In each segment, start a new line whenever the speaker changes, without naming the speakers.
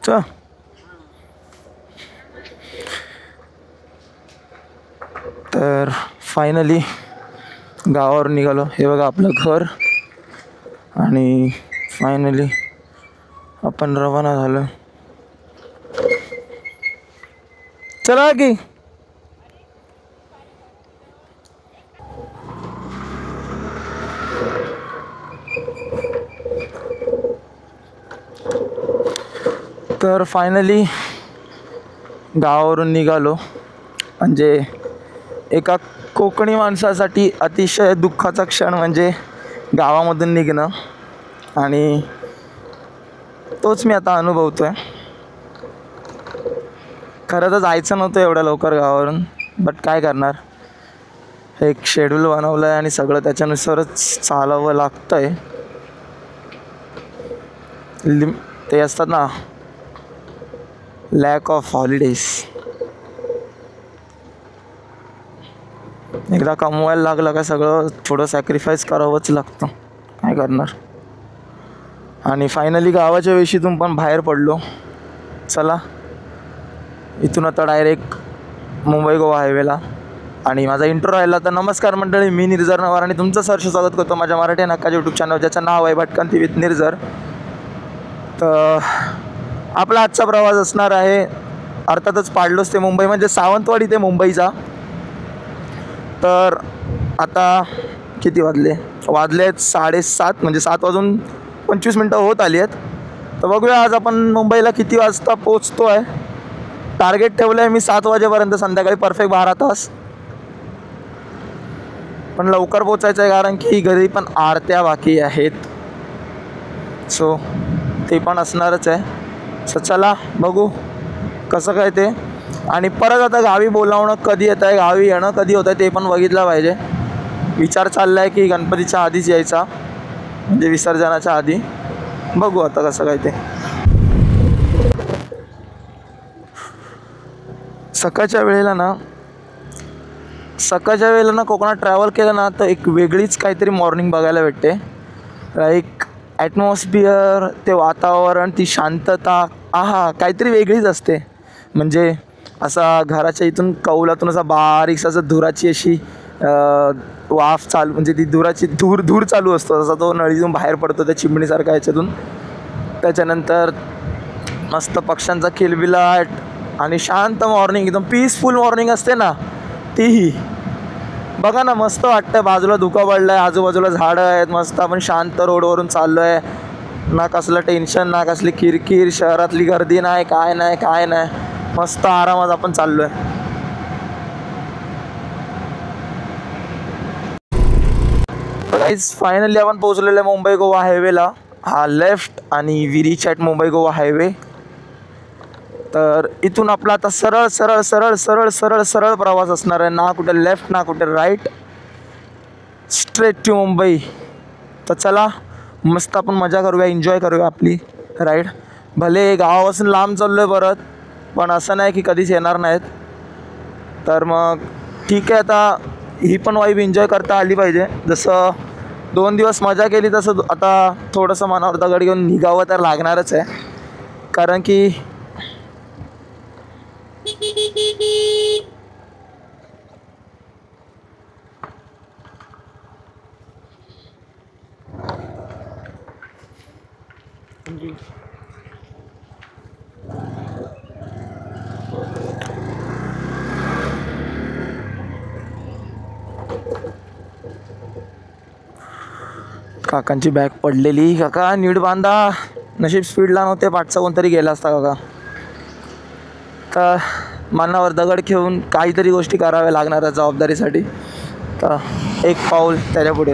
च तर फायनली गावावर निघालो. हे बघा आपलं घर आणि फायनली आपण रवाना झालो. चला की तर फायनली गावावरून निघालो. म्हणजे एका कोकणी माणसासाठी अतिशय दुःखाचा क्षण म्हणजे गावामधून निघणं, आणि तोच मी आता अनुभवतो आहे. खरं तर जायचं नव्हतं एवढ्या लवकर गावावरून, बट काय करणार, एक शेड्यूल बनवलं आहे आणि सगळं त्याच्यानुसारच चालावं लागतं आहे. ते असतात ना, लॅक ऑफ हॉलिडेज. एकदा कमवायला लागलं का सगळं थोडं सॅक्रिफाईस करावंच लागतं, काय करणार. आणि फायनली गावाच्या वेशीतून पण बाहेर पडलो. चला इथून आता डायरेक्ट मुंबई गोवा हायवेला. आणि माझा इंट्रो राहिला तर नमस्कार मंडळी, मी निर्झर नवार आणि तुमचं सहर्ष स्वागत करतो माझ्या मराठी नक्काच्या यूट्यूब चॅनल, ज्याचं नाव आहे भटकंती विथ निर्झर. तर आपला आजचा प्रवास असणार आहे अर्थातच पाडलोस ते मुंबई, म्हणजे सावंतवाडी ते मुंबईचा. तर आता किती वाजले आहेत 7:30, म्हणजे 7:25 होत आली आहेत. तर बघूया आज आपण मुंबईला किती वाजता पोचतो आहे. टार्गेट ठेवलं आहे मी 7 वाजेपर्यंत, संध्याकाळी परफेक्ट 12 तास. पण लवकर पोचायचं आहे कारण की घरी पण आरत्या बाकी आहेत, सो ते पण असणारच आहे. सो चला बघू कसं काय ते. आणि परत आता गावी बोलावणं कधी येतं आहे, गावी येणं कधी होतं आहे ते पण बघितलं पाहिजे. विचार चालला आहे की गणपतीच्या आधीच यायचा, म्हणजे विसर्जनाच्या आधी. बघू आता कसं काय ते. सकाळच्या वेळेला ना कोकणात ट्रॅव्हल केलं ना तर एक वेगळीच काहीतरी मॉर्निंग बघायला भेटते. लाईक ॲटमॉस्फिअर, ते वातावरण, ती शांतता, काहीतरी वेगळीच असते. म्हणजे असा घराच्या इथून कौलातून असा बारीकसा असं धुराची अशी वाफ चालू, म्हणजे ती धूर चालू असतो, तसा तो नळीतून बाहेर पडतो त्या चिमणीसारखा ह्याच्यातून. त्याच्यानंतर मस्त पक्ष्यांचा किलबिलाट आणि शांत मॉर्निंग, एकदम पीसफुल मॉर्निंग असते ना तीही. बघा ना, मस्त वाटतं. बाजूला धुकं पडलं आहे, आजूबाजूला झाडं आहेत, मस्त आपण शांत रोडवरून चाललो आहे. ना कसलं टेन्शन, ना कसली किरकिर, शहरातली गर्दी नाही, काय नाही. मस्त आरामात आपण चाललो आहे. फायनली आपण पोहोचलेलो आहे मुंबई गोवा हायवेला. हा लेफ्ट आणि we reach at Mumbai Goa highway. तर इथून आपला आता सरळ प्रवास असणार आहे. ना कुठे लेफ्ट ना कुठे राईट, स्ट्रेट टू मुंबई. तर चला मस्त आपण मजा करूया, एन्जॉय करूया आपली राईड. भले गावापासून लांब चाललो आहे परत, पण असं नाही की कधीच येणार नाहीत. तर मग ठीक आहे, आता ही पण वाईब एन्जॉय करता आली पाहिजे. जसं 2 दिवस मजा केली तसं आता थोडंसं मनावर दगड घेऊन निघावं तर लागणारच आहे. कारण की काकांची बॅग पडलेली. काका नीट बांधा, नशीब स्पीडला नव्हते, पाठचा कोणतरी गेला असता काका. तर मनावर दगड घेऊन काहीतरी गोष्टी कराव्या लागणार आहे जबाबदारीसाठी. तर एक पाऊल त्याच्या पुढे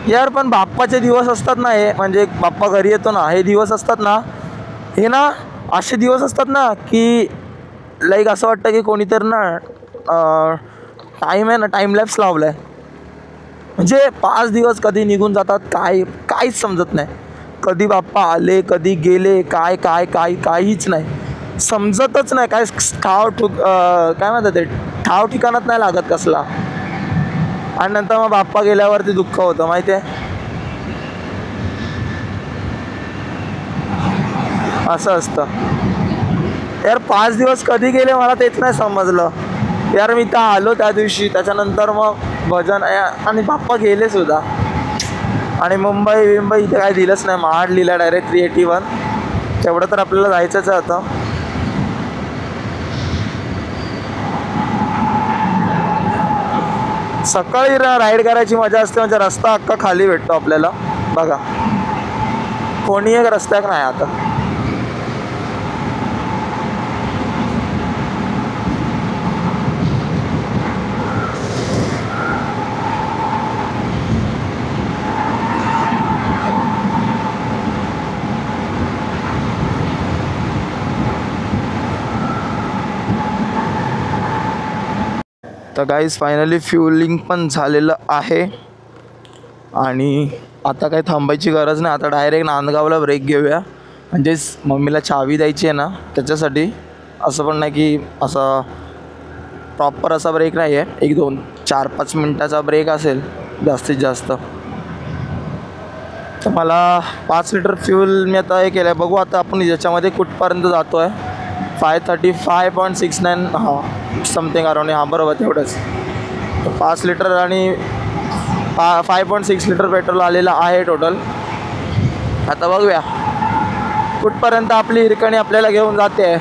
यार. पण बाप्पाचे दिवस असतात ना हे, म्हणजे बाप्पा घरी येतो ना, हे दिवस असतात ना, हे ना असे दिवस असतात ना की लाईक असं वाटतं की कोणीतरी ना टाईम आहे ना, टाईम लॅप्स लावला आहे. म्हणजे 5 दिवस कधी निघून जातात काहीच समजत नाही. कधी बाप्पा आले, कधी गेले, काहीच नाही समजतच नाही. काय काय म्हणतात ते, ठाव ठिकाणात नाही लागत कसला. आणि नंतर मग बाप्पा गेल्यावरती दुःख होतं माहिती आहे. असं असतं यार. 5 दिवस कधी गेले मला तेच नाही समजलं यार. मी तर आलो त्या दिवशी, त्याच्यानंतर मग भजन आणि बाप्पा गेले सुद्धा. आणि मुंबई इथे काय दिलंच नाही. महाड लिहिला डायरेक्ट 381. तेवढं तर आपल्याला जायचंच होतं. सकाळी राईड करायची मजा असते म्हणजे रस्ता अख्खा खाली भेटतो आपल्याला. बघा कोणी एक रस्त्याक नाही आता. तर गाईज फायनली फ्युलिंग पण झालेलं आहे आणि आता काही थांबायची गरज नाही. आता डायरेक्ट नांदगावला ब्रेक घेऊया. म्हणजेच मम्मीला चावी द्यायची आहे ना त्याच्यासाठी. असं पण नाही की असं प्रॉपर असा ब्रेक नाही आहे. 1 2 4 5 मिनटाचा ब्रेक असेल जास्तीत जास्त. तर मला 5 लिटर फ्यूल मी आता हे केलं आहे. बघू आता आपण याच्यामध्ये कुठपर्यंत जातो आहे. 535.69 हां समथिंग अराउंड. हां बरोबर तेवढंच. 5 लिटर आणि 5.6 लिटर पेट्रोल आलेलं आहे टोटल. आता बघूया कुठपर्यंत आपली हिरकणी आपल्याला घेऊन जाते.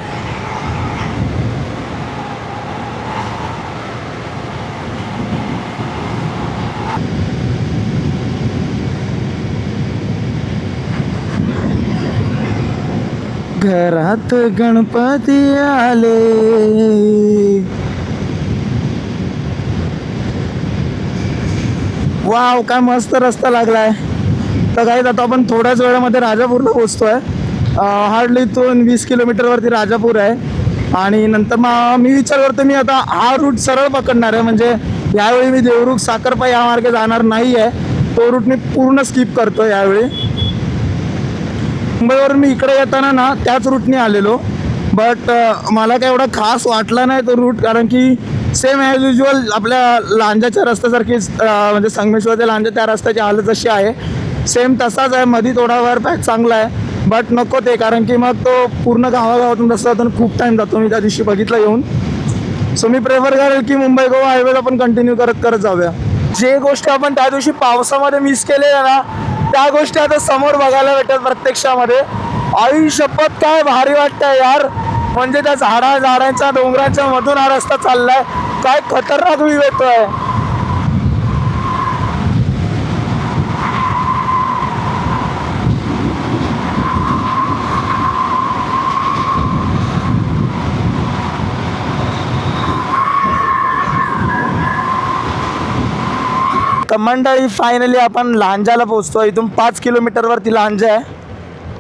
घरात गणपती आले. वाव काय मस्त रस्ता लागलाय. तर काही आता आपण थोड्याच वेळामध्ये राजापूरला पोहोचतोय. हार्डली इथून 20 किलोमीटरवरती राजापूर आहे. आणि नंतर मग मी विचार करतो मी आता हा रूट सरळ पकडणार आहे. म्हणजे यावेळी मी देवरुख साखरपा या मार्गे जाणार नाही आहे. तो रूट मी पूर्ण स्किप करतो यावेळी. मुंबईवरून मी इकडे येताना ना त्याच रूटने आलेलो. बट मला काय एवढा खास वाटला नाही तो रूट. कारण की सेम ॲज युजल आपल्या लांजाच्या रस्त्यासारखीच म्हणजे संगमेश्वर ते लांजा त्या रस्त्याची हालत जशी आहे सेम तसाच आहे. मध्ये थोडा वेळ पॅक चांगला आहे बट नको ते. कारण की मग तो पूर्ण गावागावातून रस्त्यातून खूप टाईम जातो. मी त्या दिवशी बघितलं येऊन. सो मी प्रेफर करेल की मुंबई गोवा हायवेला आपण कंटिन्यू करत जाऊया. जे गोष्टी आपण त्या दिवशी पावसामध्ये मिस केलेल्या ना त्या गोष्टी आता समोर बघायला भेटतात प्रत्यक्षामध्ये. आई शपथ काय भारी वाटतंय यार. म्हणजे त्या झाडांच्या डोंगरांच्या मधून हा रस्ता चाललाय. काय खतरनाक व्ह्यू येतोय. तर मंडळी फायनली आपण लांजाला पोहोचतो. इथून 5 किलोमीटरवरती लांजा आहे.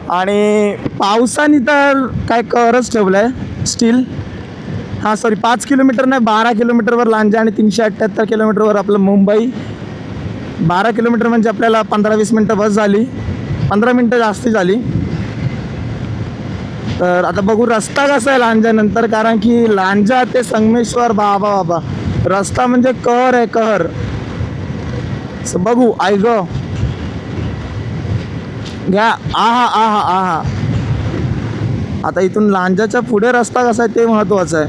आणि पावसाने तर काय करच ठेवलं आहे स्टील. हां सॉरी 5 किलोमीटर नाही 12 किलोमीटरवर लांजा आणि 378 किलोमीटरवर आपलं मुंबई. 12 किलोमीटर म्हणजे आपल्याला 15-20 मिनटं बस झाली. 15 मिनटं जास्ती झाली. तर आता बघू रस्ता कसा आहे लांजानंतर. कारण की लांजा ते संगमेश्वर बाबा रस्ता म्हणजे कहर आहे कहर. बघू ऐक घ्या. आहा आता इथून लांजाच्या पुढे रस्ता कसा आहे ते महत्त्वाचं आहे.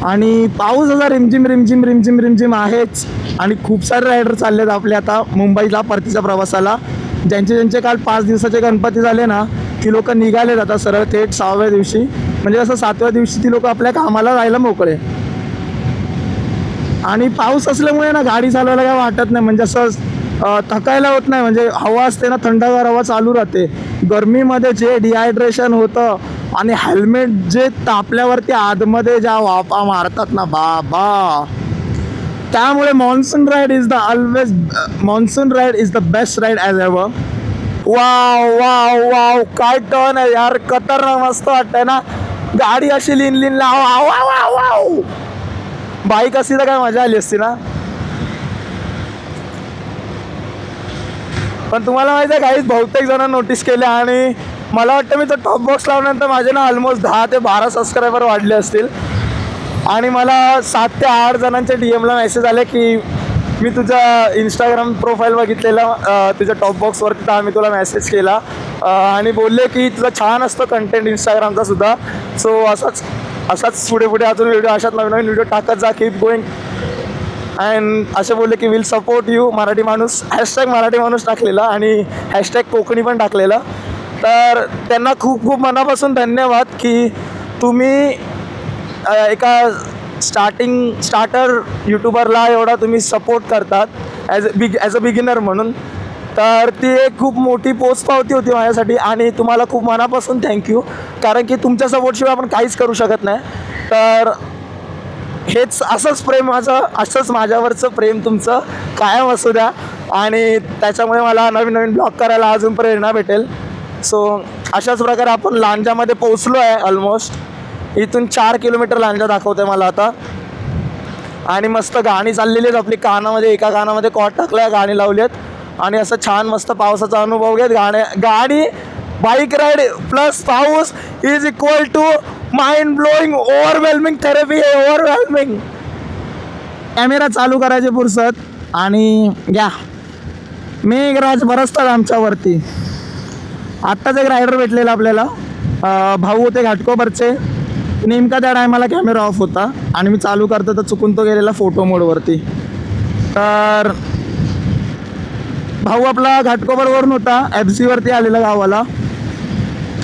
आणि पाऊस असा रिमझिम आहेच. आणि खूप सारे रायडर चालले आहेत आपले आता मुंबईला परतीच्या प्रवासाला. ज्यांचे काल 5 दिवसाचे गणपती झाले ना ती लोक निघाले आता सरळ थेट 6व्या दिवशी. म्हणजे असं 7व्या दिवशी ती लोक आपल्या कामाला जायला मोकळे. आणि पाऊस असल्यामुळे ना गाडी चालवायला काय वाटत नाही. म्हणजे असं थकायला होत नाही. म्हणजे हवा असते ना थंडगार हवा चालू राहते. गरमीमध्ये जे डिहायड्रेशन होतं आणि हेल्मेट जे तापल्यावरती आतमध्ये ज्या वाफा मारतात ना बाबा. त्यामुळे monsoon ride is the best ride as ever. Wow काय टर्न आहे यार. खतरनाक मस्त वाटतंय ना. गाडी अशी लिन वाव. बाईक असती तर काय मजा आली असती ना. पण तुम्हाला माहिती आहे काहीच बहुतेक जण नोटीस केले. आणि मला वाटतं मी तो टॉप बॉक्स लावल्यानंतर माझे ना ऑलमोस्ट 10 ते 12 सबस्क्रायबर वाढले असतील. आणि मला 7 ते 8 जणांच्या DM ला मेसेज आले की मी तुझा इंस्टाग्राम प्रोफाईल बघितलेला तुझ्या टॉप बॉक्सवरती तर आम्ही तुला मेसेज केला आणि बोलले की तुझा छान असतो कंटेंट इंस्टाग्रामचा सुद्धा. सो असाच पुढे पुढे अजून व्हिडिओ, अशाच नवीन नवीन व्हिडिओ टाकत जा, कीप गोईंग. अँड असे बोलले की विल सपोर्ट यू मराठी माणूस, हॅशटॅग मराठी माणूस टाकलेला आणि हॅशटॅग कोकणी पण टाकलेला. तर त्यांना खूप खूप मनापासून धन्यवाद की तुम्ही एका स्टार्टर यूट्यूबरला एवढा तुम्ही सपोर्ट करतात ॲज अ बिगिनर म्हणून. तर ती एक खूप मोठी पोचपावती होती माझ्यासाठी आणि तुम्हाला खूप मनापासून थँक्यू, कारण की तुमच्या सपोर्टशिवाय आपण काहीच करू शकत नाही. तर हेच असंच प्रेम माझं, असंच माझ्यावरचं प्रेम तुमचं कायम असू द्या आणि त्याच्यामुळे मला नवीन नवीन ब्लॉग करायला अजून प्रेरणा भेटेल. सो अशाच प्रकारे आपण लांजामध्ये पोचलो आहे ऑलमोस्ट. इथून 4 किलोमीटर लांजा दाखवतं आहे मला आता. आणि मस्त गाणी चाललेली आहेत आपली कानामध्ये, एका कानामध्ये कॉट टाकला आहे, गाणी लावली आहेत आणि असं छान मस्त पावसाचा अनुभव घेत गाडी बाईक राईड प्लस पाऊस is equal to mind blowing overwhelming therapy आहे, ओव्हरवेल्मिंग. कॅमेरा चालू करायचे फुरसत आणि घ्या मेघराज बरसतात आमच्यावरती. आत्ताच एक रायडर भेटलेला आपल्याला, भाऊ होते घाटकोपरचे. नेमका त्या टायमाला कॅमेरा ऑफ होता आणि मी चालू करतो तर चुकून तो गेलेला फोटो मोडवरती. तर भाऊ आपला घाटकोपरवरून होता, FCवरती आलेला गावाला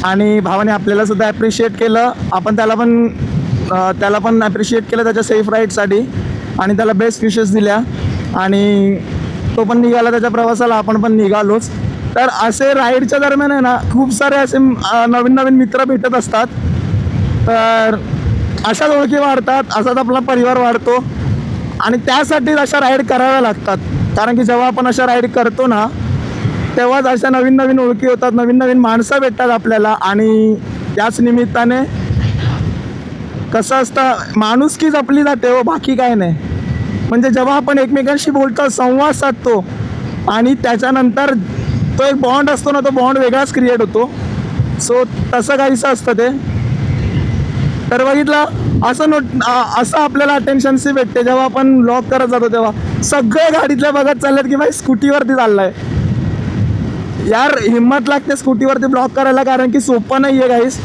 आणि भावाने आपल्याला सुद्धा ॲप्रिशिएट केलं. आपण त्याला पण ॲप्रिशिएट केलं त्याच्या सेफ राईडसाठी आणि त्याला बेस्ट विशेस दिल्या आणि तो पण निघाला त्याच्या प्रवासाला, आपण पण निघालोच. तर असे राईडच्या दरम्यान आहे ना खूप सारे असे नवीन नवीन मित्र भेटत असतात. तर अशाच ओळखी वाढतात, असाच आपला परिवार वाढतो आणि त्यासाठीच अशा राईड कराव्या लागतात. कारण की जेव्हा आपण अशा राईड करतो ना तेव्हाच अशा नवीन नवीन ओळखी होतात, नवीन नवीन माणसं भेटतात आपल्याला आणि त्याच निमित्ताने कसं असतं माणुसकी जपली जाते हो, बाकी काय नाही. म्हणजे जेव्हा आपण एकमेकांशी बोलतो, संवाद साधतो आणि त्याच्यानंतर तो एक बॉन्ड असतो ना, तो बॉन्ड वेगळाच क्रिएट होतो. सो तसं काहीसं असतं ते. तर बघितलं असं आपल्याला अटेन्शनशी भेटते जेव्हा आपण व्लॉग करत जातो. तेव्हा सगळे गाडीतल्या बघत चाललेत की भाई स्कूटीवरती चाललाय. यार हिंमत लागते स्कूटीवरती ब्लॉग करायला, कारण की सोपं नाही आहे गाईस.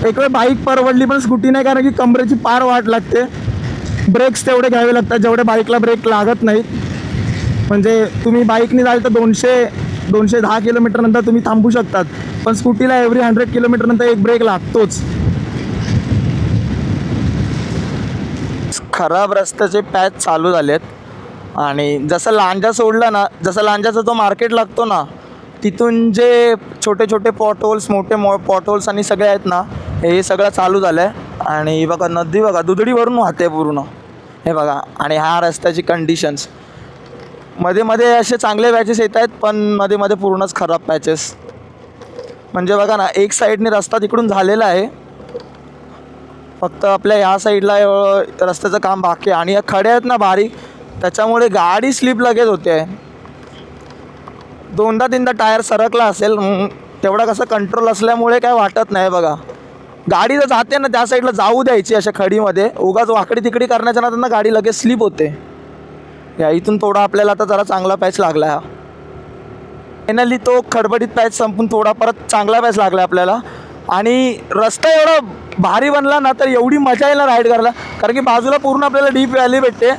एक वेळ बाईक परवडली पण स्कूटी नाही, कारण की कमरेची पार वाट लागते. ब्रेक्स तेवढे घ्यावे लागतात जेवढे बाईकला ब्रेक लागत नाहीत. म्हणजे तुम्ही बाईकने जाल तर 210 किलोमीटर नंतर तुम्ही थांबू शकतात, पण स्कूटीला एव्हरी 100 किलोमीटर नंतर एक ब्रेक लागतोच. खराब रस्त्याचे पॅच चालू झालेत आणि जसं लांजा सोडलं ना, जसं लांजाचा जो मार्केट लागतो ना तिथून जे छोटे छोटे पॉटहोल्स, मोठे पॉटहोल्स आणि सगळे आहेत ना, हे सगळं चालू झालं आहे. आणि बघा नदी बघा दुधडीवरून वाहते पूर्ण, हे बघा. आणि ह्या रस्त्याची कंडिशन्स मध्ये मध्ये असे चांगले पॅचेस येत आहेत, पण मध्ये मध्ये पूर्णच खराब पॅचेस. म्हणजे बघा ना, एक साईडने रस्ता तिकडून झालेला आहे, फक्त आपल्या ह्या साईडला रस्त्याचं काम बाकी आहे. आणि या खड्या आहेत ना बारीक, त्याच्यामुळे गाडी स्लिप लगेच होते. 2-3 टायर सरकला असेल, तेवढा कसं कंट्रोल असल्यामुळे काय वाटत नाही. बघा गाडी जर जाते ना त्या साईडला जाऊ द्यायची, अशा खडीमध्ये उगाच वाकडी तिकडी करण्याच्या ना गाडी लगेच स्लिप होते. या इथून थोडा आपल्याला आता जरा चांगला पॅच लागला हा. फायनली तो खडबडीत पॅच संपून थोडा परत चांगला पॅच लागला आपल्याला. आणि रस्ता एवढा भारी बनला ना तर एवढी मजा येईल ना राईड करायला, कारण की बाजूला पूर्ण आपल्याला डीप व्हॅली भेटते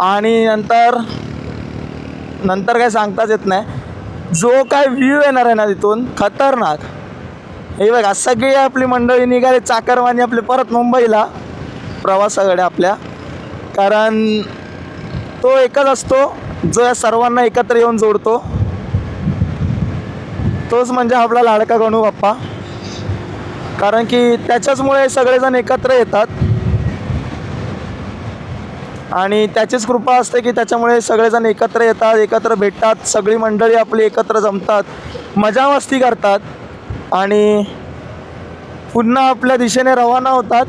आणि नंतर काय सांगताच येत नाही. जो काय व्ह्यू येणार आहे ना तिथून खतरनाक. हे बघा सगळी आपली मंडळी निघाले चाकरमानी आपले परत मुंबईला प्रवासाकडे आपल्या, कारण तो एकच असतो जो या सर्वांना एकत्र येऊन जोडतो. तोच म्हणजे आपला लाडका गणू बाप्पा, कारण की त्याच्याचमुळे सगळेजण एकत्र येतात आणि त्याचीच कृपा असते की त्याच्यामुळे सगळेजण एकत्र येतात, एकत्र भेटतात, सगळी मंडळी आपली एकत्र जमतात, मजा मस्ती करतात आणि पुन्हा आपल्या दिशेने रवाना होतात.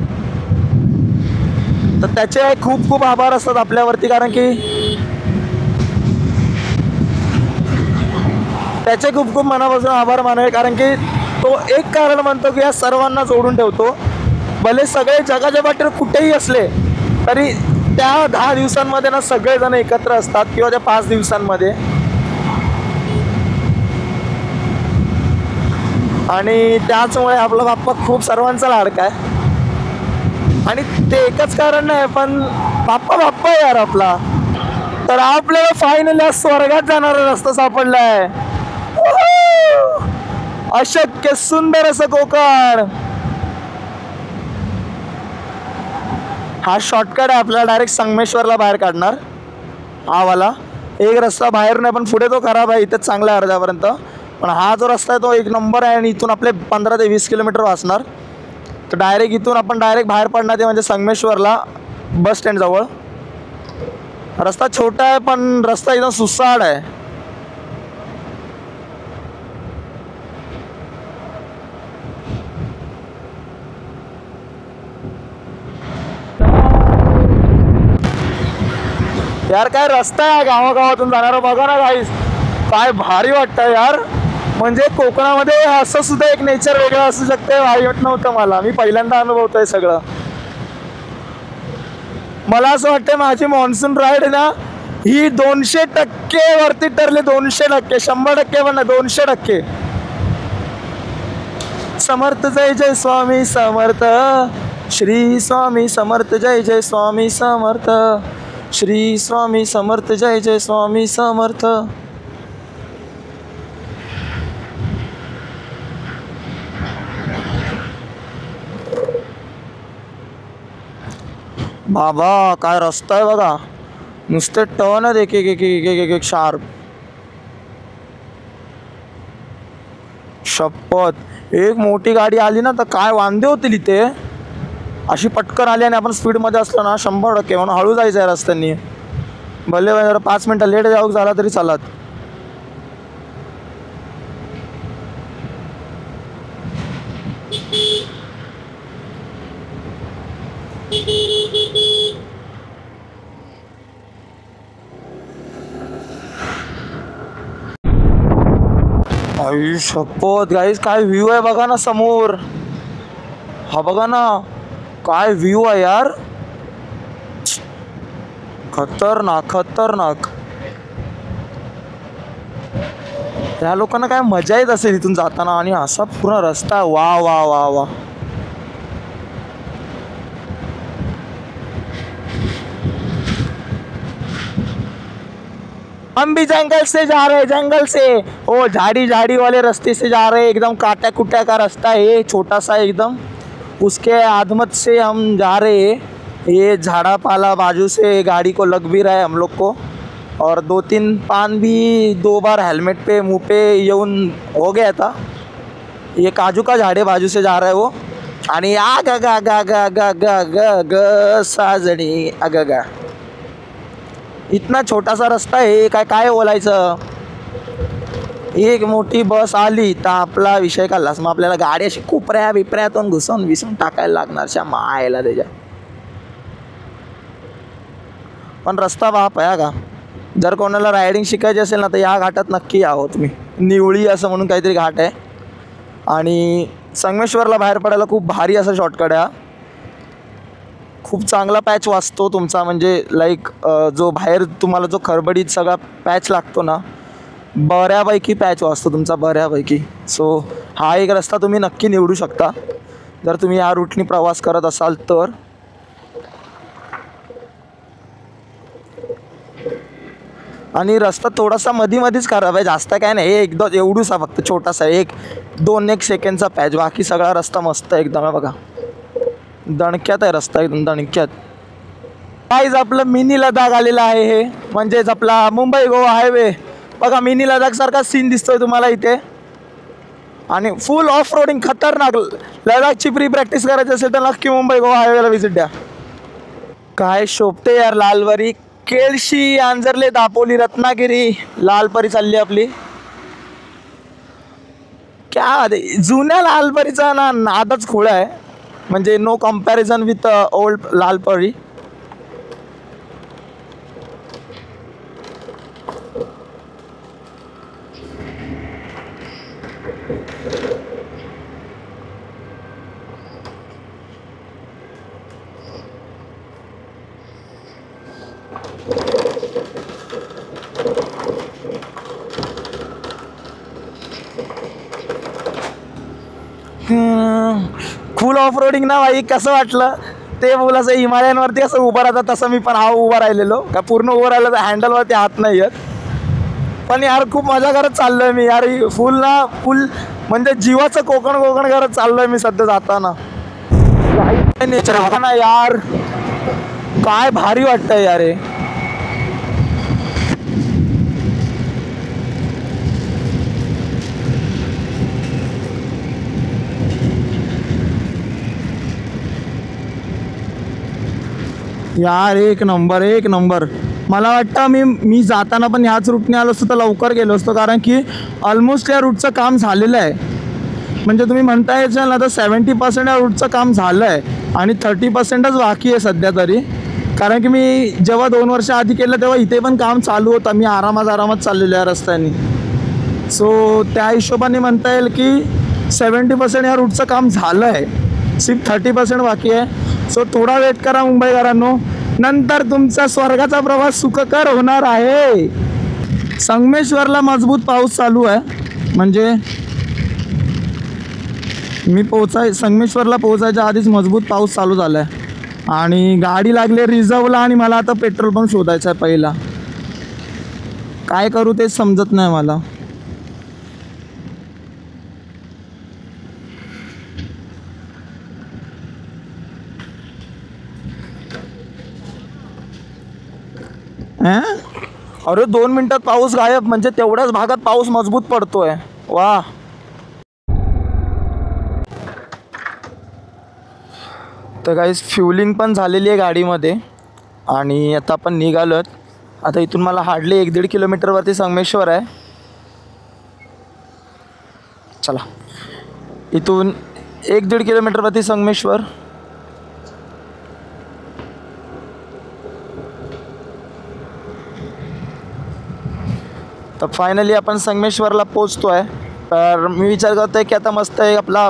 तर त्याचे खूप खूप आभार असतात आपल्यावरती, कारण की त्याचे खूप खूप मनापासून आभार मानावे, कारण की तो एक कारण म्हणतो की या सर्वांना जोडून ठेवतो. भले सगळे जगाच्या पाठीवर कुठेही असले तरी त्या 10 दिवसांमध्ये ना सगळेजण एकत्र असतात, किंवा त्या 5 दिवसांमध्ये. आणि त्याचमुळे आपला बाप्पा खूप सर्वांचा लाडका आहे. आणि ते एकच कारण नाही, पण बाप्पा बाप्पा यार आपला. तर आपल्याला फायनली स्वर्गात जाणारा रस्ता सापडलाय. अशक्य सुंदर असं कोकण. हा शॉर्टकट आहे, आपल्याला डायरेक्ट संगमेश्वरला बाहेर काढणार. हा वाला एक रस्ता बाहेर नाही, पण पुढे तो खराब आहे, इथेच चांगला आहे अर्ध्यापर्यंत. पण हा जो रस्ता आहे तो एक नंबर आहे. आणि इथून आपले 15 ते 20 किलोमीटर वाचणार. तर डायरेक्ट इथून आपण डायरेक्ट बाहेर पडणार ते म्हणजे संगमेश्वरला बस स्टँड जवळ. रस्ता छोटा आहे पण रस्ता एकदम सुसाड आहे. यार काय रस्ता आहे गावागावातून जाणारा, बघा ना गाईस, काय भारी वाटतं यार. म्हणजे कोकणामध्ये असं सुद्धा एक नेचर वेगळं असू शकते, वाटत नव्हतं मला. मी पहिल्यांदा अनुभवतोय सगळं. मला असं वाटतं माझी मान्सून राईड आहे ना, ही 200% वरती ठरली. 200%, 100% पण नाही, 200%. समर्थ जय जय स्वामी समर्थ, श्री स्वामी समर्थ जय जय स्वामी समर्थ, श्री स्वामी समर्थ जय जय स्वामी समर्थ. बाबा काय रस्ता आहे बघा, नुसते टर्न आहेत एक एक एक एक एक शार्प. शपथ, एक मोठी गाडी आली ना तर काय वांदे होतील इथे. अशी पटकन आली आणि आपण स्पीडमध्ये असलो ना 100%. म्हणून हळू जायचं आहे रस्त्यांनी. भले जरा 5 मिनटं लेट जाऊ झाला तरी चालत. आई शपथ गाईस, काय व्ह्यू आहे बघा ना समोर. हा बघा ना काय व्ह्यू आहे यार, खतरनाक खतरनाक. त्या लोकांना काय मजा येत असेल इथून जाताना. आणि असा पूर्ण रस्ता, वा वा वा वा. हम भी जंगल से जा रहे, जंगल से. ओ झाड़ी झाड़ी वाले रास्ते से जा रहे, एकदम काटा कुटा का रास्ता है, छोटा सा एकदम. उसके आदमत से हम जा रहे हैं. ये झाड़ा पाला बाजू से गाड़ी को लग भी रहा है हम लोग को. और 2-3 पान भी 2 बार हेलमेट पे मुंह पे येऊन हो गया था. ये काजू का झाड़ है, बाजू से जा रहा है वो. आणि आग ग ग ग ग ग ग ग साजणी अग ग. इतना छोटा सा रस्ता आहे, काय काय बोलायचं. एक मोठी बस आली तर आपला विषय काढलास. मग आपल्याला गाडी अशी कोपऱ्या बिपऱ्यातून घुसून टाकायला लागणार शा मायला त्याच्या. पण रस्ता बाप आहे का. जर कोणाला रायडिंग शिकायची असेल ना तर या घाटात नक्की यावं तुम्ही. निवळी असं म्हणून काहीतरी घाट आहे. आणि संगमेश्वरला बाहेर पडायला खूप भारी असा शॉर्टकट आहे. खूप चांगला पॅच वाचतो तुमचा. म्हणजे लाईक जो बाहेर तुम्हाला जो खडबडीत सगळा पॅच लागतो ना, बऱ्यापैकी पॅच वाचतो तुमचा, बऱ्यापैकी. सो हा एक रस्ता तुम्ही नक्की निवडू शकता जर तुम्ही या रूटनी प्रवास करत असाल तर. आणि रस्ता थोडासा मधीच खराब आहे, जास्त काय नाही. हे एकदम एवढूसा फक्त छोटासा 1-2 सेकंडचा पॅच. बाकी सगळा रस्ता मस्त आहे एकदम. बघा दणक्यात आहे रस्ता, एकदम दणक्यात. गाईज आपलं मिनी लडाख आलेलं आहे. हे म्हणजेच आपला मुंबई गोवा हायवे. बघा मिनी लडाख सारखा सीन दिसतोय तुम्हाला इथे. आणि फुल ऑफ रोडिंग खतरनाक. लडाखची प्री प्रॅक्टिस करायची असेल तर नक्की मुंबई गोवा हायवेला व्हिजिट द्या. काय शोभते यार लालपरी. केळशी, आंजर्ले, दापोली, रत्नागिरी, लालपरी चालली आपली. क्या जुन्या लालपरीचा ना नादच खोळा आहे. म्हणजे no comparison with old Lalpari. Full of roading ना भाई. कसं वाटलं ते बोल, असं हिमालयांवरती असं उभं राहतात तसं मी पण उभा राहिलेलो. का पूर्ण उभं राहिलं तर हँडलवरती हात नाही येत. पण यार खूप मजा करत चाललोय मी यार. फुल म्हणजे जीवाचं कोकण करत चाललोय मी सध्या जाताना. नेचर बघा ना यार, काय भारी वाटतंय यार हे. यार एक नंबर. मला वाटतं मी जाताना पण ह्याच रूटने आलो असतो तर लवकर गेलो असतो, कारण की ऑलमोस्ट या रूटचं काम झालेलं आहे. म्हणजे तुम्ही म्हणता येईल ना तर 70% या रूटचं काम झालं आहे आणि 30%च बाकी आहे सध्या तरी. कारण की मी जेव्हा 2 वर्ष आधी केलं तेव्हा इथे पण काम चालू होतं. मी आरामात चाललेलो या रस्त्याने. सो त्या हिशोबाने म्हणता येईल की 70% या रूटचं काम झालं आहे, सिर्फ 30% बाकी आहे. सो थोडा वेट करा मुंबईकरांनो, नंतर तुमचा स्वर्गाचा प्रवास सुखकर होणार आहे. संगमेश्वरला मजबूत पाऊस चालू आहे. म्हणजे मी संगमेश्वरला पोहोचायच्या आधीच मजबूत पाऊस चालू झाला आहे आणि गाडी लागली रिझर्वला आणि मला आता पेट्रोल पंप शोधायचा आहे पहिला. काय करू तेच समजत नाही मला. अरे 2 मिनिटात पाऊस गायब. म्हणजे तेवढ्याच भागात पाऊस मजबूत पडतोय. वा. तर गाईस फ्युलिंग पण झालेली आहे गाडीमध्ये आणि आता आपण निघालोत. आता इथून मला हार्डली 1-1.5 किलोमीटरवरती संगमेश्वर आहे. चला, इथून 1-1.5 किलोमीटरवरती संगमेश्वर. तर फायनली आपण संगमेश्वरला पोचतो आहे. तर मी विचार करतो आहे की आता मस्त एक आपला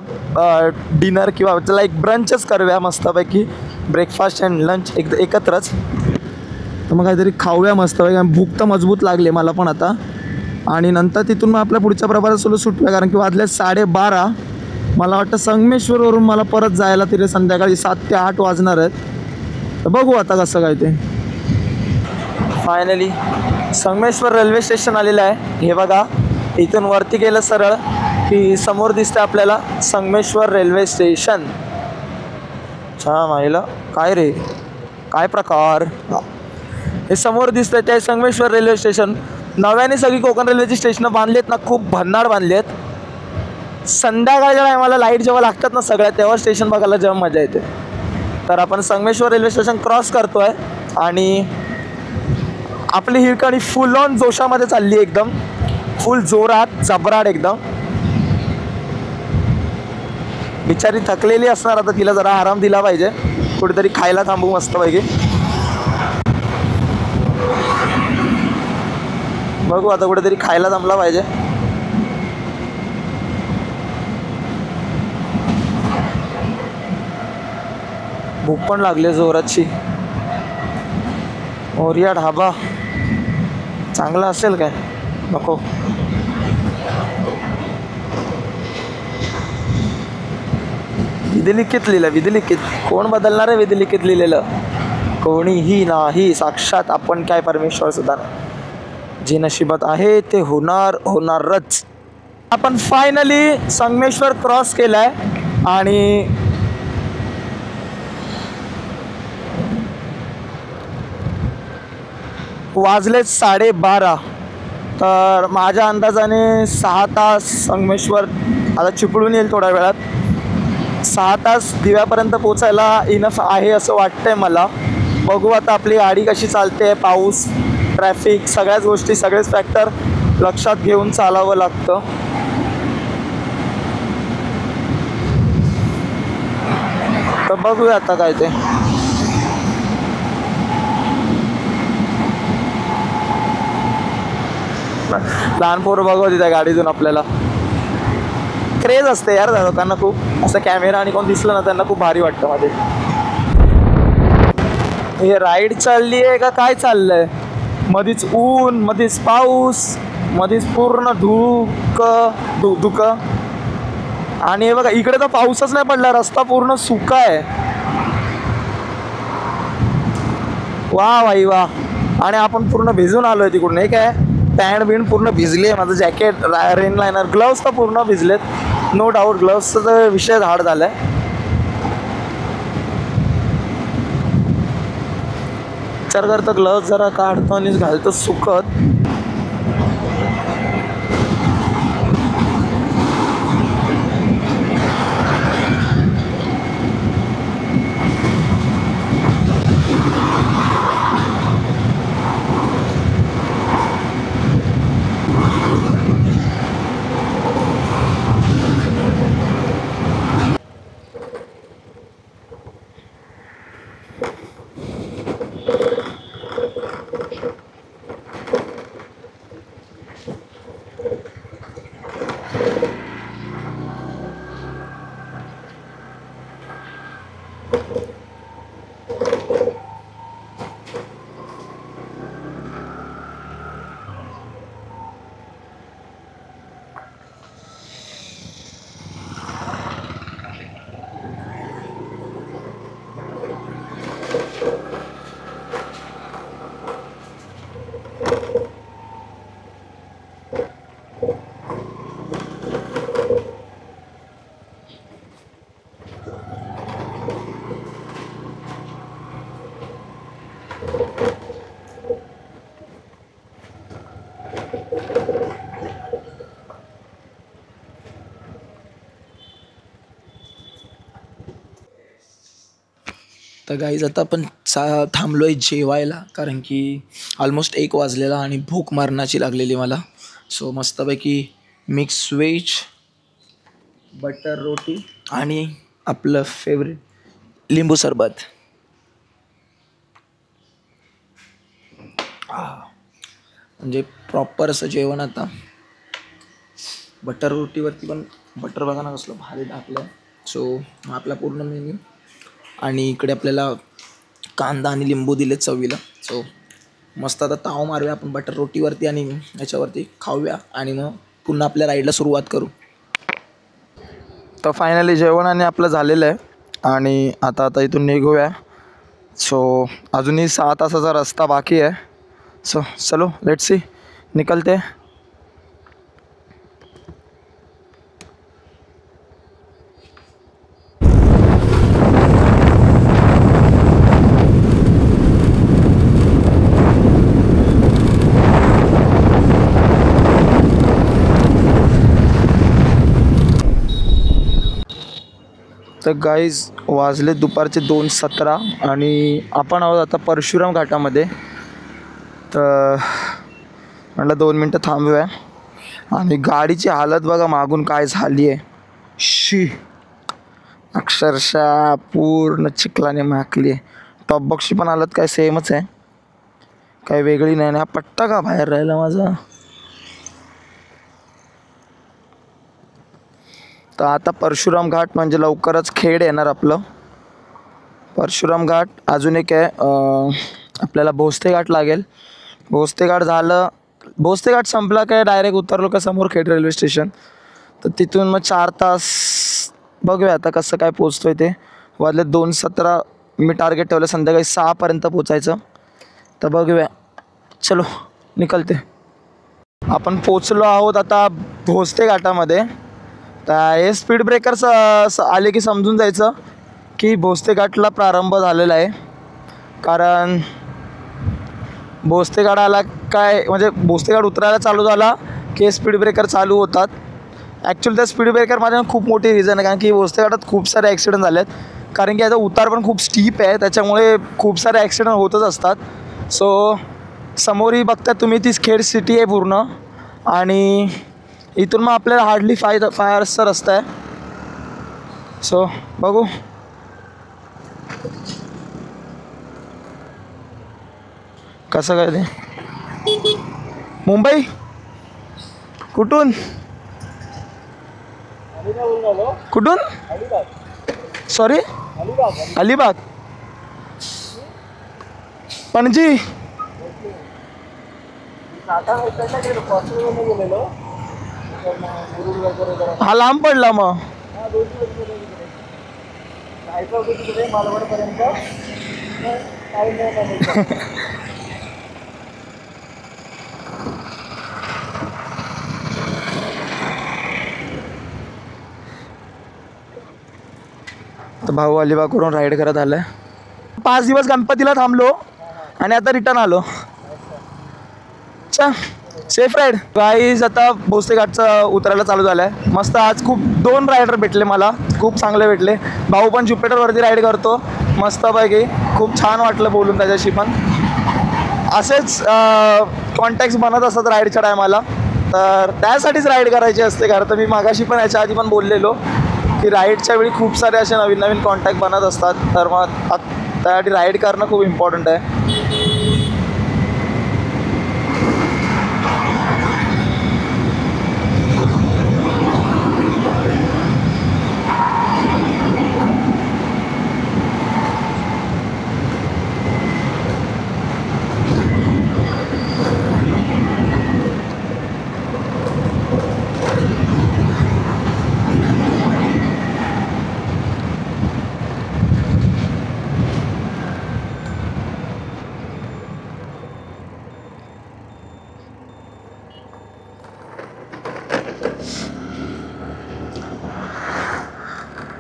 डिनर किंवा त्याला एक ब्रंचच करूया मस्तपैकी. ब्रेकफास्ट अँड लंच एकत्रच. तर मग काहीतरी खाऊया मस्तपैकी. भूक तर मजबूत लागली मला पण आता. आणि नंतर तिथून मग आपल्या पुढच्या प्रवासाला सुटूया, कारण की वाजले 12:30. मला वाटतं संगमेश्वरवरून मला परत जायला तिथे संध्याकाळी 7 ते 8 वाजणार आहेत. तर बघू आता कसं काय ते. फायनली संगमेश्वर रेल्वे स्टेशन आलेलं आहे. हे बघा, इथून वरती गेलं सरळ की समोर दिसतं आपल्याला संगमेश्वर रेल्वे स्टेशन. छान माहिला काय रे, काय प्रकार. हे समोर दिसतं ते संगमेश्वर रेल्वे स्टेशन. नव्याने सगळी कोकण रेल्वेची स्टेशनं बांधलीत ना, खूप भन्नाट बांधली आहेत. संध्याकाळच्या टायमाला लाईट जेव्हा लागतात ना सगळ्या, तेव्हा स्टेशन बघायला जेव्हा मजा येते. तर आपण संगमेश्वर रेल्वे स्टेशन क्रॉस करतो आहे आणि आपली ही गाडी फुल ऑन जोशामध्ये चालली आहे. एकदम फुल जोरात जबराट एकदम. बिचारी थकलेली असणार, आता तिला जरा आराम दिला पाहिजे. कुठेतरी खायला थांबू मस्तपैकी. बघू आता कुठेतरी खायला थांबला पाहिजे. भूक पण लागली जोराची. मोरिया ढाबा चांगला असेल काय? नको. विधिलिखित लिहिलं, विधिलिखित. कोण बदलणार आहे विधिलिखित लिहिलेलं? कोणीही नाही, साक्षात आपण काय परमेश्वर सुद्धा नाही. जे नशिबात आहे ते होणारच. आपण फायनली संगमेश्वर क्रॉस केलाय आणि वाजले 12:30. तर माझ्या अंदाजाने 6 तास संगमेश्वर आता चिपळून येईल थोड्या वेळात. 6 तास दिव्यापर्यंत पोचायला इनफ आहे असं वाटतंय मला. बघू आता आपली गाडी कशी चालते. पाऊस, ट्रॅफिक, सगळ्याच गोष्टी, सगळेच फॅक्टर लक्षात घेऊन चालावं लागतं. तर बघूया आता काय ते. लहान पोरं बघवते त्या गाडीतून. आपल्याला क्रेज असते यार त्या लोकांना खूप. असं कॅमेरा आणि कोण दिसलं ना त्यांना खूप भारी वाटतं मध्ये. हे राईड चालली आहे का काय चाललंय? मधीच ऊन, मधीच पाऊस, मधीच पूर्ण धुकं. आणि हे बघा इकडे तर पाऊसच नाही पडला, रस्ता पूर्ण सुका आहे. वा भाई वा. आणि आपण पूर्ण भिजून आलोय तिकडून. हे काय पॅन्ट बिंट पूर्ण भिजली आहे, माझं जॅकेट, रेन लायनर, ग्लव्स तर पूर्ण भिजलेत. नो डाऊट ग्लव्सचा तर विषय हार्ड झालाय. विचार करतो ग्लव्स जरा काढतो आणि घालतो सुकत. तर गाईज आता आपण थांबलो आहे जेवायला, कारण की ऑलमोस्ट 1 वाजलेला आणि भूक मारण्याची लागलेली मला. सो मस्तपैकी मिक्स व्हेज, बटर रोटी आणि आपलं फेवरेट लिंबू सरबत. म्हणजे प्रॉपर असं जेवण. आता बटर रोटीवरती पण बटर बघा ना कसलं भारी टाकलं. सो आपला पूर्ण मेन्यू. आणि इकडे आपल्याला कांदा आणि लिंबू दिले चवीला. सो मस्त आता ताव मारूया आपण बटर रोटीवरती आणि याच्यावरती खाऊया आणि मग पुन्हा आपल्या राईडला सुरुवात करू. तर फायनली जेवण आणि आपलं झालेलं आहे आणि आता इथून निघूया. सो अजूनही 6 तासाचा रस्ता बाकी आहे. सो चलो लेट्स सी निकलते. तर गाईज वाजले दुपारचे 2:17 आणि आपण आहोत आता परशुराम घाटामध्ये. तर म्हटलं 2 मिनटं थांबूया. आणि गाडीची हालत बघा मागून काय झाली आहे. शी अक्षरशः पूर्ण चिखलाने माखली आहे. टॉप बॉक्सची पण हालत काय सेमच आहे, काही वेगळी नाही. हा पट्टा का बाहेर राहिला माझा. तर आता परशुराम घाट म्हणजे लवकरच खेड येणार आपलं. परशुराम घाट अजून एक आहे, आपल्याला भोसते घाट लागेल. भोसते घाट झालं, भोसते घाट संपला काय डायरेक्ट उतरलो का समोर खेड रेल्वे स्टेशन. तर तिथून मग 4 तास बघूया आता कसं काय पोचतोय ते. वाजले 2:17. मी टार्गेट ठेवलं संध्याकाळी 6पर्यंत पोचायचं. तर बघूया, चलो निकलते. आपण पोचलो आहोत आता भोसते घाटामध्ये. तर हे स्पीड ब्रेकर्स आले की समजून जायचं की भोसते घाटला प्रारंभ झालेला आहे. कारण भोसते घाट आला काय म्हणजे भोसते घाट उतरायला चालू झाला की स्पीड ब्रेकर चालू होतात. ॲक्च्युली त्या स्पीड ब्रेकर माझ्या खूप मोठी रिझन आहे, कारण की भोसते घाटात खूप सारे ॲक्सिडेंट झाले आहेत. कारण की आता उतार पण खूप स्टीप आहे, त्याच्यामुळे खूप सारे ॲक्सिडेंट होतच असतात. सो समोरही बघता तुम्ही ती खेड सिटी आहे पूर्ण. आणि इथून मग आपल्याला हार्डली 5 आवर्सचा रस्ता आहे. सो बघू. कसं काय ते. मुंबई कुठून कुठून सॉरी अलिबाग पणजी. हा लांब पडला मग. तर भाऊ अलिबागवरून राईड करत आलाय. 5 दिवस गणपतीला थांबलो आणि आता रिटर्न आलो. अच्छा, सेफ राईड गाईज. आता भोसले घाटचा उतरायला चालू झालाय. मस्त आज खूप 2 रायडर भेटले मला, खूप चांगले भेटले. भाऊ पण ज्युपिटरवरती राईड करतो मस्तपैकी. खूप छान वाटलं बोलून त्याच्याशी पण. असेच कॉन्टॅक्ट्स बनत असतात राईडच्या टायमाला, तर त्यासाठीच राईड करायची असते. कारण तर मी मागाशी पण याच्या आधी पण बोललेलो की राईडच्या वेळी खूप सारे असे नवीन नवीन कॉन्टॅक्ट बनत असतात. तर मग त्यासाठी राईड करणं खूप इम्पॉर्टंट आहे.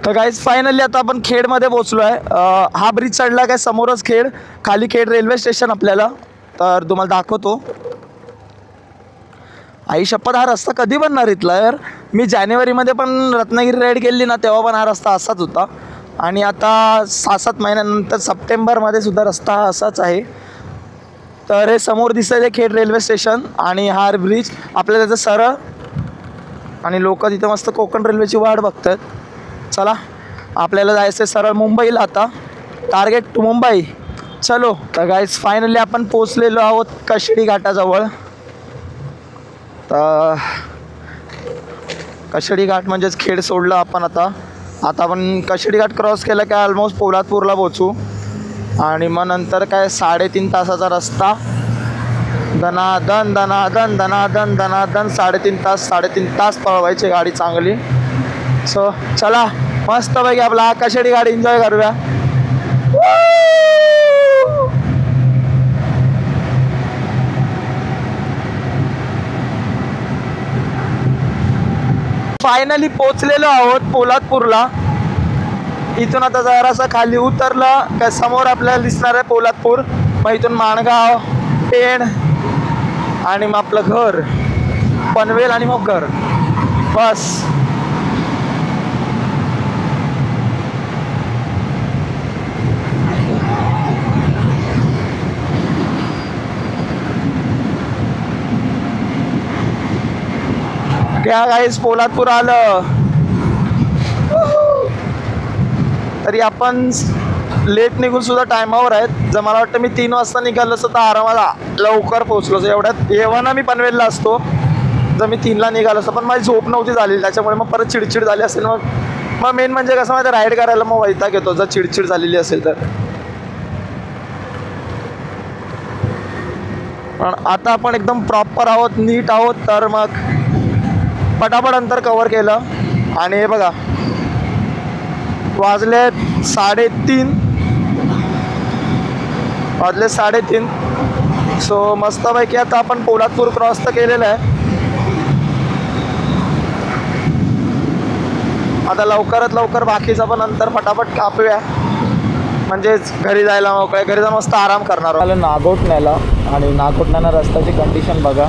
तर गाईज फायनली आता आपण खेडमध्ये पोचलो आहे. हा ब्रिज चढला काय समोरच खेड, खाली खेड रेल्वे स्टेशन आपल्याला. तर तुम्हाला दाखवतो. आई शपथ, हा रस्ता कधी बनणार इथला यार. मी जानेवारीमध्ये पण रत्नागिरी राईड केली ना, तेव्हा पण हा रस्ता असाच होता. आणि आता 6-7 महिन्यानंतर सप्टेंबरमध्ये सुद्धा रस्ता हा असाच आहे. तर हे समोर दिसतं आहे खेड रेल्वे स्टेशन आणि हा ब्रिज आपल्याला त्याचं सरळ. आणि लोक तिथे मस्त कोकण रेल्वेची वाट बघतात. चला, आपल्याला जायचं आहे सरळ मुंबईला आता. Target to Mumbai. चलो. तर गाईज फायनली आपण पोचलेलो आहोत कशेडी घाटाजवळ. तर कशेडी घाट म्हणजेच खेड सोडलं आपण आता. आपण कशेडी घाट क्रॉस केला काय ऑलमोस्ट पोलादपूरला पोचू. आणि मग नंतर काय 3.5 तासाचा रस्ता. दनादन दनादन दनादन दनादन 3.5 तास पळवायची गाडी चांगली. सो चला, मस्तपैकी आपला कशेडी गाडी एन्जॉय करूया. फायनली पोचलेलो आहोत पोलादपूरला. इथून आता जरासं खाली उतरलं काय समोर आपल्याला दिसणार आहे पोलादपूर. मग इथून माणगाव, पेण आणि मग आपलं घर पनवेल आणि मग घर. बस. क्या गाईस, पोलादपूर आलं. तरी आपण लेट निघून सुद्धा टायमावर आहेत. जर मला वाटतं मी 3 वाजता निघालो असतो तर आरामात लवकर पोहोचलो. एवढ्यात येवाना मी पनवेलला असतो जर मी 3ला निघालो असतो. पण माझी झोप नव्हती झालेली, त्याच्यामुळे मग परत चिडचिड झाली असेल. मग मेन म्हणजे कसं माहिती, राईड करायला मग वैताग येतो जर चिडचिड झालेली असेल तर. पण आता आपण एकदम प्रॉपर आहोत, नीट आहोत. तर मग पटापट अंतर कवर केलं. आणि हे बघा, वाजले 3:30. सो मस्तपैकी आता आपण पोलादपूर क्रॉस तर केलेलं आहे. आता लवकरात लवकर बाकीचं पण अंतर फटाफट कापूया, म्हणजेच घरी जायला मोकळे. घरी जा मस्त आराम करणार आहोत. नागोठण्याला. आणि नागोठण्याला रस्त्याची कंडिशन बघा,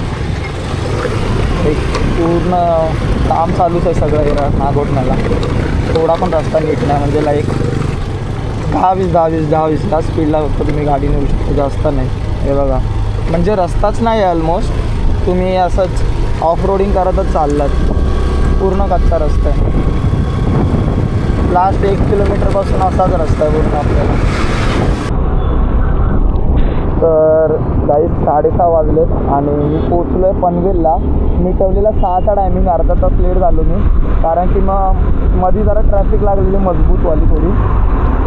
एक पूर्ण काम चालूच आहे सगळं हे नागोठण्याला. थोडा पण रस्ता नीट नाही, म्हणजे लाईक 10-20 त्या स्पीडला फक्त तुम्ही गाडी नेऊ शकता, जास्त नाही. हे बघा, म्हणजे रस्ताच नाही आहे ऑलमोस्ट. तुम्ही असंच ऑफ रोडिंग करतच चाललात. पूर्ण कच्चा रस्ता आहे. लास्ट 1 किलोमीटरपासून असाच रस्ता आहे पूर्ण आपल्याला. तर गाईस 6:30 वाजलेत आणि मी पोचलो आहे पनवेलला. मी ठेवलेला 6चा टायमिंग, अर्धा तास लेट झालो मी. कारण की मग मध्ये जरा ट्रॅफिक लागलेली मजबूतवाली थोडी.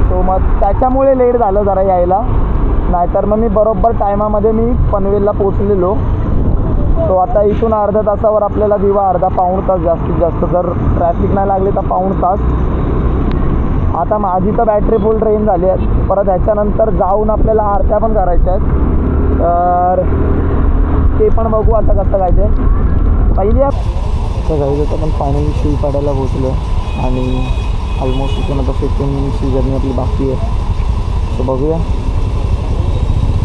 सो मग त्याच्यामुळे लेट झालं जरा यायला. नाहीतर मग मी बरोबर टायमामध्ये मी पनवेलला पोचलेलो. सो आता इथून अर्ध्या तासावर आपल्याला दिवा अर्धा पाऊण तास जास्तीत जास्त, जर ट्रॅफिक नाही लागली तर पाऊण तास. आता माझी तर बॅटरी फुल ड्रेन झाली आहे. परत ह्याच्यानंतर जाऊन आपल्याला आरत्या पण करायच्या आहेत, तर ते पण बघू आता कसं काय ते. पहिली तर जाऊ आता पण फायनली शिवपाड्याला पोचलो आणि ऑलमोस्ट इथून आता 15 मिनिट्सची जर्नी आपली बाकी आहे. तर बघूया.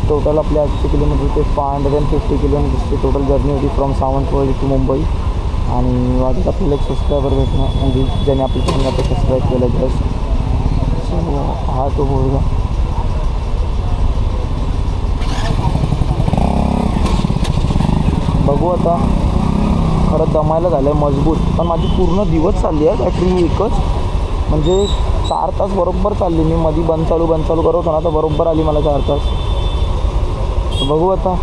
टोटल आपल्या 800 किलोमीटर ते 550 किलोमीटरची टोटल जर्नी होती फ्रॉम सावंतवाडी टू मुंबई. आणि वाटत आपल्याला एक सबस्क्रायबर भेटणं, म्हणजे ज्याने आपलं चॅनल आता सबस्क्राईब केलं जस्ट. सो हा तो मुलगा. बघू आता. खरं दमायला झालं आहे मजबूत, पण माझी पूर्ण दिवस चालली आहे बॅटरी एकच, म्हणजे 4 तास बरोबर चालली. मी मध्ये बंद चालू करत होतो ना, तर बरोबर आली मला 4 तास. बघू आता.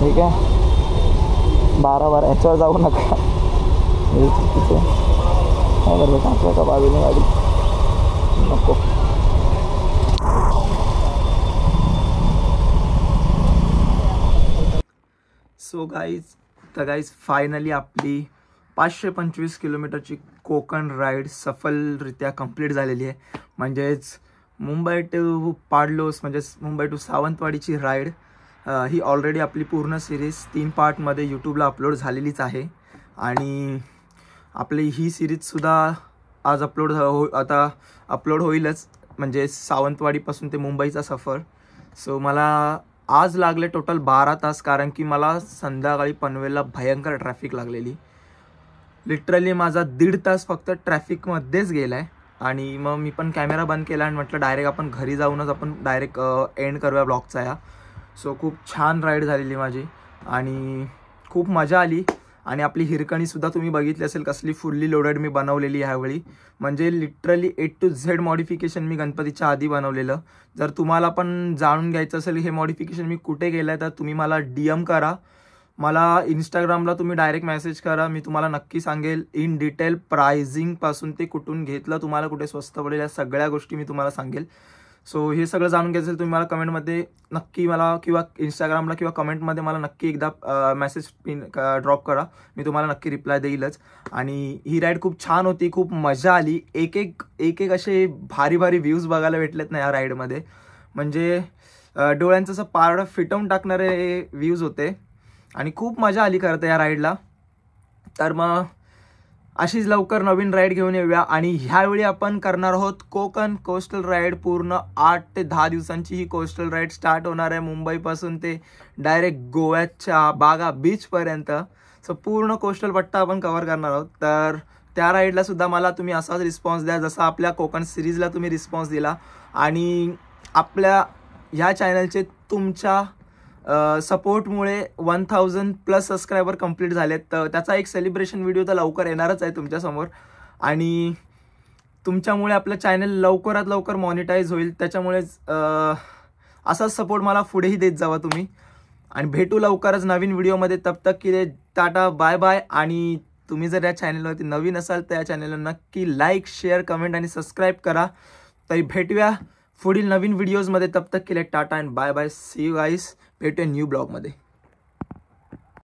ठीक आहे, 12 ह्याच्यावर जाऊ नका, हे चुकीचं आहे. काय करतो टाकलं बाजूने गाडी, नको. सो गाईज फायनली आपली 525 किलोमीटरची कोकण राईड सफलरित्या कंप्लीट झालेली आहे. म्हणजेच मुंबई टू पाडलोस, म्हणजेच मुंबई टू सावंतवाडीची राईड ही ऑलरेडी आपली पूर्ण सिरीज 3 पार्टमध्ये यूट्यूबला अपलोड झालेलीच आहे. आणि आपली ही सिरीजसुद्धा आज आता अपलोड होईलच, म्हणजे सावंतवाडीपासून ते मुंबईचा सफर. सो मला आज लागले टोटल 12 तास, कारण की मला संध्याकाळी पनवेलला भयंकर ट्रॅफिक लागलेली. लिटरली माझा 1.5 तास फक्त ट्रॅफिकमध्येच गेला आहे. आणि मग मी पण कॅमेरा बंद केला आणि म्हटलं डायरेक्ट आपण घरी जाऊनच आपण डायरेक्ट एंड करूया ब्लॉगचा या. सो खूप छान राईड झालेली माझी आणि खूप मजा आली. आणि आपली हिरकणीसुद्धा तुम्ही बघितली असेल कसली फुल्ली लोडेड मी बनवलेली ह्यावेळी. म्हणजे literally A to Z modification मी गणपतीच्या आधी बनवलेलं. जर तुम्हाला पण जाणून घ्यायचं असेल हे मॉडिफिकेशन मी कुठे केलं आहे, तर तुम्ही मला DM करा. मला इंस्टाग्रामला तुम्ही डायरेक्ट मेसेज करा, मी तुम्हाला नक्की सांगेल इन डिटेल. प्राइसिंगपासून ते कुठून घेतलं, तुम्हाला कुठे स्वस्त पडेल, या सगळ्या गोष्टी मी तुम्हाला सांगेल. सो हे सगळं जाणून घ्यायचं असेल तुम्ही मला कमेंटमध्ये नक्की मला किंवा इंस्टाग्रामला किंवा कमेंटमध्ये मला नक्की एकदा मेसेज ड्रॉप करा, मी तुम्हाला नक्की रिप्लाय देईलच. आणि ही राईड खूप छान होती, खूप मजा आली. एक एक असे भारी व्ह्यूज बघायला भेटलेत ना या राईडमध्ये, म्हणजे डोळ्यांचं असं पारडं फिटवून टाकणारे व्ह्यूज होते आणि खूप मजा आली खरं तर या राईडला. तर मग अशीच लवकर नवीन राईड घेऊन येऊया. आणि ह्यावेळी आपण करणार आहोत कोकण कोस्टल राईड. पूर्ण 8 ते 10 दिवसांची ही कोस्टल राईड स्टार्ट होणार आहे, मुंबईपासून ते डायरेक्ट गोव्याच्या बागा बीचपर्यंत. सो पूर्ण कोस्टल पट्टा आपण कव्हर करणार आहोत. तर त्या राईडला सुद्धा मला तुम्ही असाच रिस्पॉन्स द्या जसा आपल्या कोकण सिरीजला तुम्ही रिस्पॉन्स दिला. आणि आपल्या ह्या चॅनलचे तुमच्या सपोर्टमुळे 1000+ सबस्क्रायबर कंप्लीट झालेत. तर त्याचा एक सेलिब्रेशन व्हिडिओ तर लवकर येणारच आहे तुमच्यासमोर. आणि तुमच्यामुळे आपलं चॅनल लवकरात लवकर मॉनिटाईज होईल. त्याच्यामुळेच असाच सपोर्ट मला पुढेही देत जावा तुम्ही. आणि भेटू लवकरच नवीन व्हिडिओमध्ये. तब तक के लिए टाटा बाय बाय. आणि तुम्ही जर या चॅनलवरती नवीन असाल तर या चॅनलला नक्की लाईक, शेअर, कमेंट आणि सबस्क्राईब करा. तरी भेटूया पुढील नवीन व्हिडिओजमध्ये. तब तक के लिए tata and bye bye. See you guys. भेटूया न्यू ब्लॉगमध्ये.